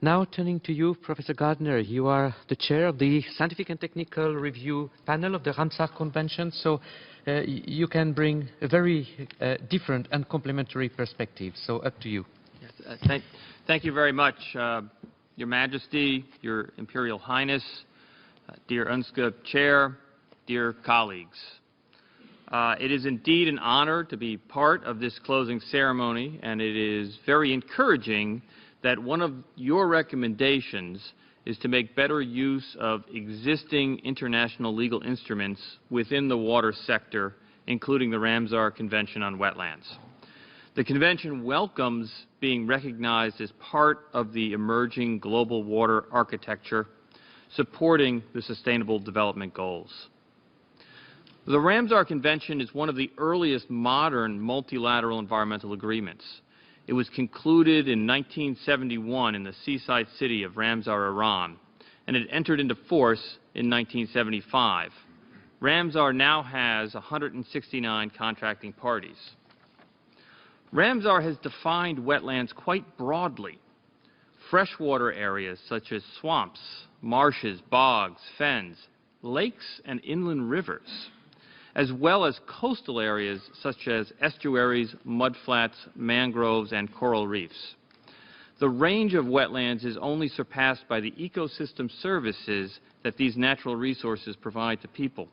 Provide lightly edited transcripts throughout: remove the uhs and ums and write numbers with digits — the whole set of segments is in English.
Now turning to you, Professor Gardner, you are the chair of the Scientific and Technical Review Panel of the Ramsar Convention, so you can bring a very different and complementary perspective. So up to you. Yes, thank you very much, Your Majesty, Your Imperial Highness, dear UNSCA Chair, dear colleagues. It is indeed an honor to be part of this closing ceremony, and it is very encouraging that one of your recommendations is to make better use of existing international legal instruments within the water sector, including the Ramsar Convention on Wetlands. The Convention welcomes being recognized as part of the emerging global water architecture, supporting the Sustainable Development Goals. The Ramsar Convention is one of the earliest modern multilateral environmental agreements. It was concluded in 1971 in the seaside city of Ramsar, Iran, and it entered into force in 1975. Ramsar now has 169 contracting parties. Ramsar has defined wetlands quite broadly. Freshwater areas such as swamps, marshes, bogs, fens, lakes, and inland rivers, as well as coastal areas such as estuaries, mudflats, mangroves, and coral reefs. The range of wetlands is only surpassed by the ecosystem services that these natural resources provide to people.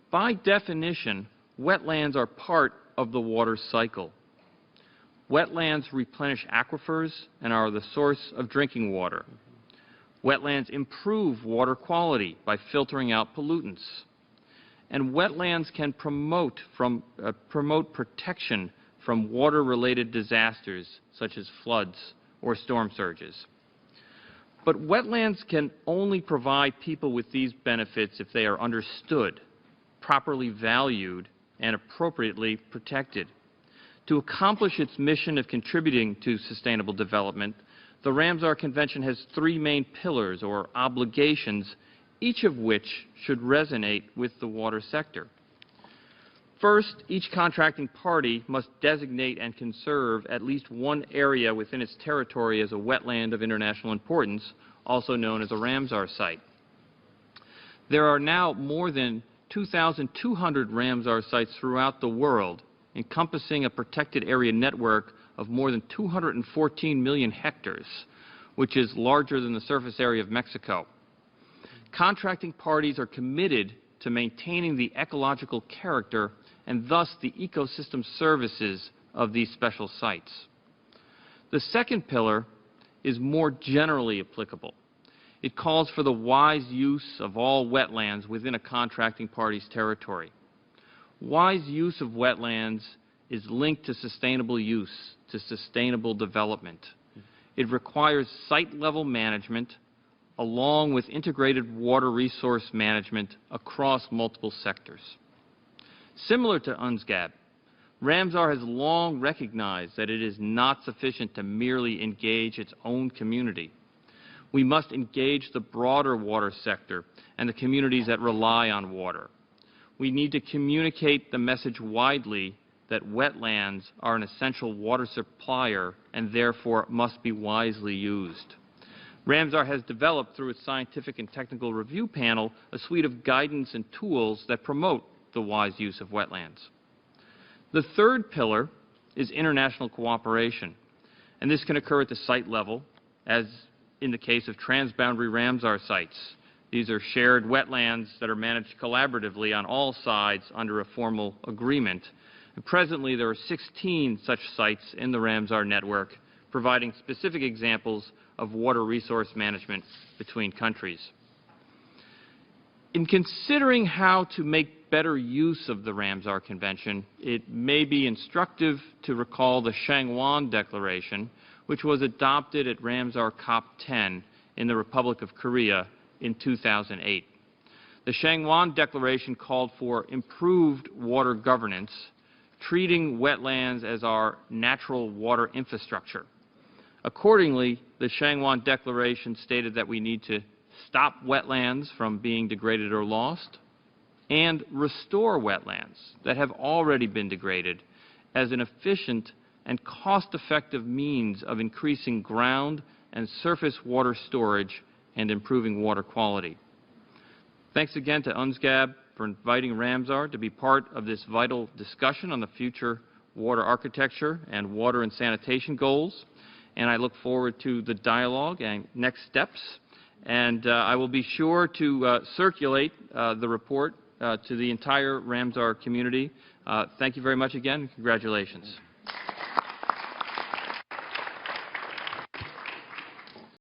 By definition, wetlands are part of the water cycle. Wetlands replenish aquifers and are the source of drinking water. Wetlands improve water quality by filtering out pollutants. And wetlands can promote protection from water-related disasters such as floods or storm surges. But wetlands can only provide people with these benefits if they are understood, properly valued, and appropriately protected. To accomplish its mission of contributing to sustainable development, the Ramsar Convention has three main pillars or obligations, each of which should resonate with the water sector. First, each contracting party must designate and conserve at least one area within its territory as a wetland of international importance, also known as a Ramsar site. There are now more than 2,200 Ramsar sites throughout the world, encompassing a protected area network of more than 214 million hectares, which is larger than the surface area of Mexico. Contracting parties are committed to maintaining the ecological character and thus the ecosystem services of these special sites. The second pillar is more generally applicable. It calls for the wise use of all wetlands within a contracting party's territory. Wise use of wetlands is linked to sustainable use, to sustainable development. It requires site-level management along with integrated water resource management across multiple sectors. Similar to UNSGAB, Ramsar has long recognized that it is not sufficient to merely engage its own community. We must engage the broader water sector and the communities that rely on water. We need to communicate the message widely that wetlands are an essential water supplier and therefore must be wisely used. Ramsar has developed through its Scientific and Technical Review Panel a suite of guidance and tools that promote the wise use of wetlands. The third pillar is international cooperation, and this can occur at the site level, as in the case of transboundary Ramsar sites. These are shared wetlands that are managed collaboratively on all sides under a formal agreement. And presently, there are 16 such sites in the Ramsar network, providing specific examples of water resource management between countries. In considering how to make better use of the Ramsar Convention, it may be instructive to recall the Shang Declaration, which was adopted at Ramsar COP10 in the Republic of Korea in 2008. The Shang Declaration called for improved water governance, treating wetlands as our natural water infrastructure. Accordingly, the Shang Declaration stated that we need to stop wetlands from being degraded or lost and restore wetlands that have already been degraded as an efficient and cost-effective means of increasing ground and surface water storage and improving water quality. Thanks again to UNSGAB for inviting Ramsar to be part of this vital discussion on the future water architecture and water and sanitation goals. And I look forward to the dialogue and next steps. And I will be sure to circulate the report to the entire Ramsar community. Thank you very much again, and congratulations.